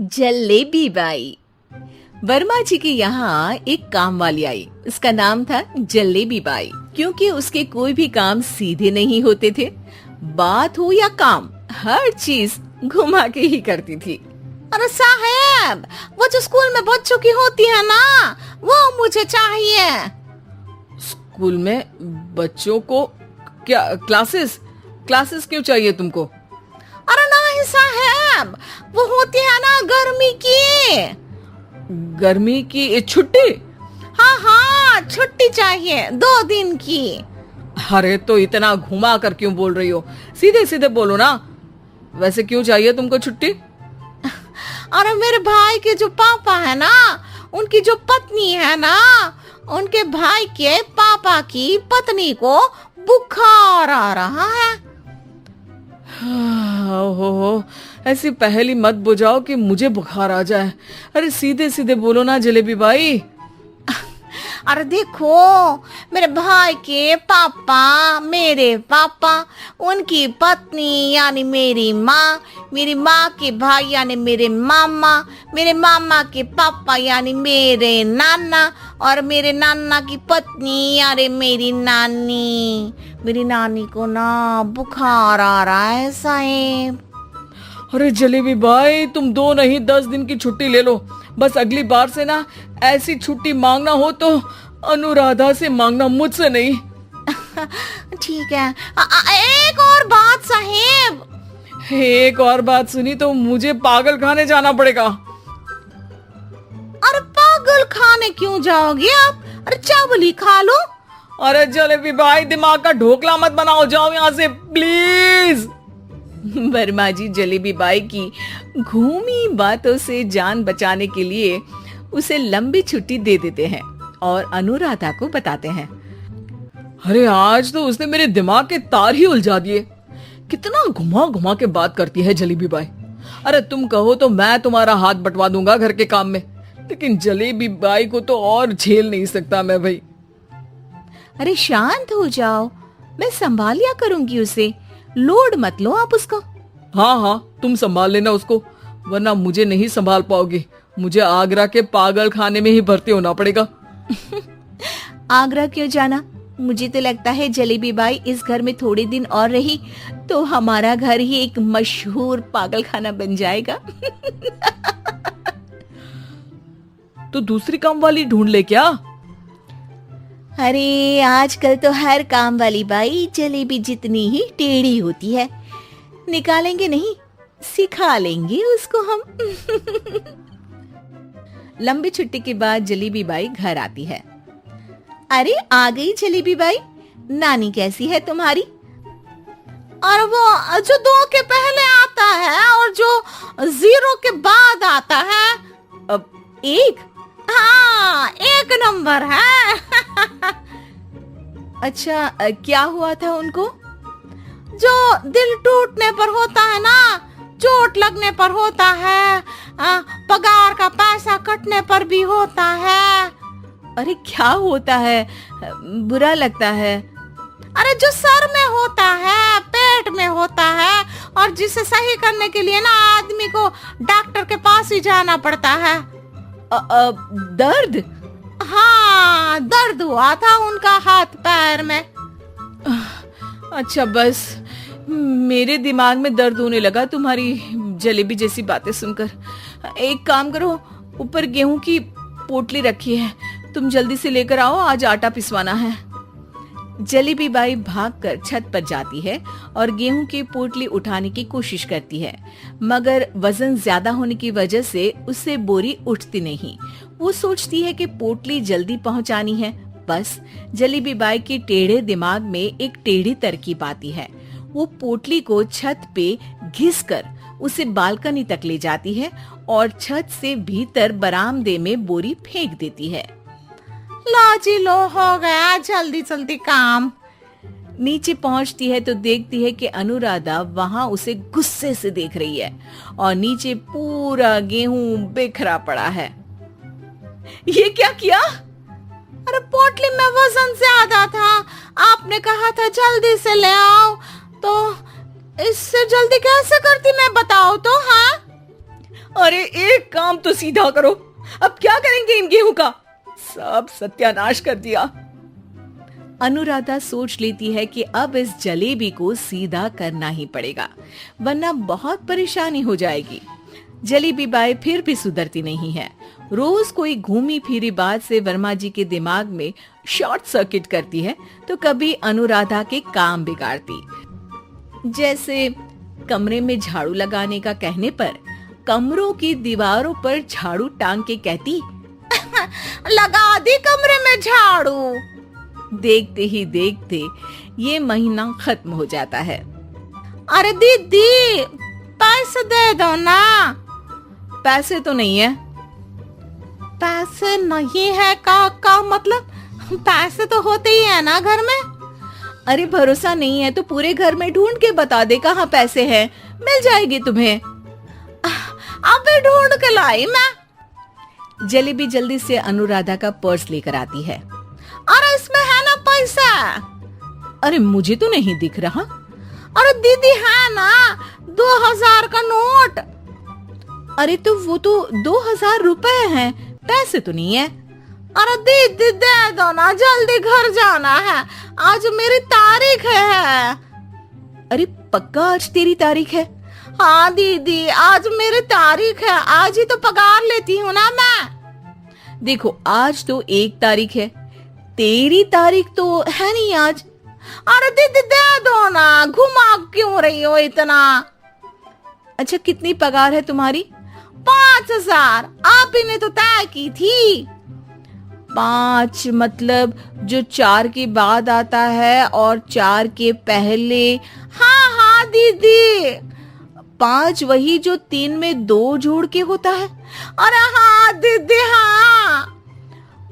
Jalebi by. Verma जी के यहाँ एक काम वाली आई। उसका नाम था जलेबी बाई, क्योंकि उसके कोई भी काम सीधे नहीं होते थे। बात हो या काम, हर चीज घुमा के ही करती थी। अरे साहब, वो जो स्कूल में बच्चों की होती है ना, वो मुझे चाहिए। स्कूल में बच्चों को क्या क्लासेस क्यों चाहिए तुमको? अरे नहीं साहब, वो होती है ना गर्मी की छुट्टी। हाँ, छुट्टी चाहिए 2 दिन की। अरे तो इतना घुमा कर क्यों बोल रही हो? सीधे सीधे बोलो ना। वैसे क्यों चाहिए तुमको छुट्टी? अरे मेरे भाई के जो पापा है ना, उनकी जो पत्नी है ना, उनके भाई के पापा की पत्नी को बुखार आ रहा है। ओहो, ऐसी पहेली मत बुझाओ कि मुझे बुखार आ जाए। अरे सीधे सीधे बोलो ना जलेबी बाई। अरे देखो, मेरे भाई के पापा, मेरे पापा, उनकी पत्नी यानी मेरी माँ के भाई यानी मेरे मामा के पापा यानी मेरे नाना, और मेरे नाना की पत्नी यानी मेरी नानी को ना बुखार आ रहा है साहब। अरे जलेबी भाई, तुम 2 नहीं 10 दिन की छुट्टी ले लो। बस अगली बार से ना ऐसी छुट्टी मांगना हो तो अनुराधा से मांगना, मुझसे नहीं। ठीक है। एक और बात साहेब। एक और बात सुनी तो मुझे पागल खाने जाना पड़ेगा। अरे पागल खाने क्यों जाओगे आप? अरे चावल ही खा लो। अरे जलेबी भाई, दिमाग का ढोकला मत बनाओ, जाओ यहाँ से प्लीज। वर्मा जी जलेबी बाई की घूमी बातों से जान बचाने के लिए उसे लंबी छुट्टी दे देते हैं और अनुराधा को बताते हैं। अरे आज तो उसने मेरे दिमाग के तार ही उलझा दिए। कितना घुमा घुमा के बात करती है जलेबी बाई। अरे तुम कहो तो मैं तुम्हारा हाथ बंटवा दूंगा घर के काम में, लेकिन जलेबी बाई को तो और झेल नहीं सकता मैं भाई। अरे शांत हो जाओ, मैं संभाल लिया करूंगी उसे, लोड मत लो आप उसको। हाँ, तुम संभाल लेना उसको, वरना मुझे नहीं संभाल पाओगी। मुझे आगरा के पागल खाने में ही भर्ती होना पड़ेगा। आगरा क्यों जाना? मुझे तो लगता है जलेबी बाई इस घर में थोड़े दिन और रही तो हमारा घर ही एक मशहूर पागल खाना बन जाएगा। तो दूसरी काम वाली ढूंढ ले क्या? अरे आजकल तो हर काम वाली बाई जलेबी जितनी ही टेढ़ी होती है। निकालेंगे नहीं, सिखा लेंगे उसको हम। लंबी छुट्टी के बाद जलेबी बाई घर आती है। अरे आ गई जलेबी बाई, नानी कैसी है तुम्हारी? और वो जो 2 के पहले आता है और जो 0 के बाद आता है। अब 1? हाँ, 1 नंबर है। अच्छा, क्या हुआ था उनको? जो दिल टूटने पर होता है ना, चोट लगने पर होता है, पगार का पैसा कटने पर भी होता है। अरे क्या होता है? बुरा लगता है? अरे जो सर में होता है, पेट में होता है, और जिसे सही करने के लिए ना आदमी को डॉक्टर के पास ही जाना पड़ता है। दर्द? हाँ, दर्द हुआ था उनका हाथ पैर में। अच्छा, बस मेरे दिमाग में दर्द होने लगा तुम्हारी जलेबी जैसी बातें सुनकर। एक काम करो, ऊपर गेहूं की पोटली रखी है, तुम जल्दी से लेकर आओ, आज आटा पिसवाना है। जलेबी बाई भागकर छत पर जाती है और गेहूं की पोटली उठाने की कोशिश करती है, मगर वजन ज्यादा होने की वजह से उससे बोरी उठती नहीं। वो सोचती है कि पोटली जल्दी पहुंचानी है। बस जलेबी बाई के टेढ़े दिमाग में एक टेढ़ी तरकीब आती है। वो पोटली को छत पे घिसकर उसे बालकनी तक ले जाती है और छत से भीतर बरामदे में बोरी फेंक देती है। लो जी लो, हो गया जल्दी जल्दी काम। नीचे पहुंचती है तो देखती है कि अनुराधा वहां उसे गुस्से से देख रही है और नीचे पूरा गेहूं बिखरा पड़ा है। ये क्या किया? अरे पोटली में वजन ज्यादा था, आपने कहा था जल्दी से ले आओ, तो इससे जल्दी कैसे करती मैं बताओ तो। हाँ, अरे एक काम तो सीधा करो, अब क्या करेंगे इन गेहूं का? सब सत्यानाश कर दिया। अनुराधा सोच लेती है कि अब इस जलेबी को सीधा करना ही पड़ेगा, वरना बहुत परेशानी हो जाएगी। जलेबी बाई फिर भी सुधरती नहीं है। रोज कोई घूमी फिरी बात से वर्मा जी के दिमाग में शॉर्ट सर्किट करती है, तो कभी अनुराधा के काम बिगाड़ती। जैसे कमरे में झाड़ू लगाने का कहने पर कमरों की दीवारों पर झाड़ू टांग के कहती, लगा दी कमरे में झाड़ू। देखते ही देखते ये महीना खत्म हो जाता है। अरे दीदी पैसे दे दो ना। पैसे तो नहीं है। पैसे नहीं है का मतलब? पैसे तो होते ही है ना घर में। अरे भरोसा नहीं है तो पूरे घर में ढूंढ के बता दे कहाँ पैसे हैं, मिल जाएगी तुम्हें। अबे ढूंढ के लाई मैं। जलेबी जल्दी से अनुराधा का पर्स लेकर आती है। अरे इसमें है ना पैसा? अरे मुझे तो नहीं दिख रहा। अरे दीदी है ना 2000 का नोट। अरे तो वो तो 2000 रुपए हैं, पैसे तो नहीं है। अरे दीदी दे दो ना, जल्दी घर जाना है, आज मेरी तारीख है। अरे पक्का आज तेरी तारीख है? हाँ दीदी आज मेरी तारीख है, आज ही तो पगार लेती हूँ ना मैं। देखो आज तो 1 तारीख है, तेरी तारीख तो है नहीं आज। अरे दीदी दे दो ना, घुमा क्यों रही हो इतना? अच्छा कितनी पगार है तुम्हारी? 5000। आप ही ने तो तय की थी। 5 मतलब जो 4 के बाद आता है और 4 के पहले? हाँ हाँ दीदी। 5 वही जो 3 में 2 जोड़ के होता है? अरे हाँ दीदी हाँ।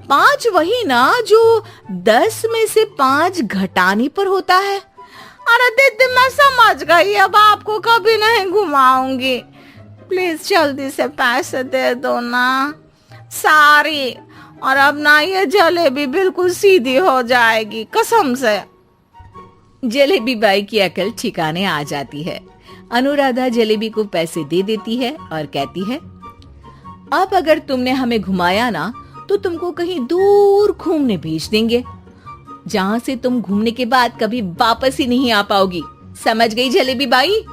5 वही ना जो 10 में से 5 घटाने पर होता है? अरे दीदी मैं समझ गई, अब आपको कभी नहीं घुमाऊंगी। प्लीज जल्दी से पैसे दे दो ना सारी, और अब ना ये जलेबी बिल्कुल सीधी हो जाएगी कसम से। जलेबी बाई की अकल ठिकाने आ जाती है। अनुराधा जलेबी को पैसे दे देती है और कहती है, अब अगर तुमने हमें घुमाया ना तो तुमको कहीं दूर घूमने भेज देंगे, जहाँ से तुम घूमने के बाद कभी वापस ही नहीं आ पाओगी। समझ गई जलेबी बाई?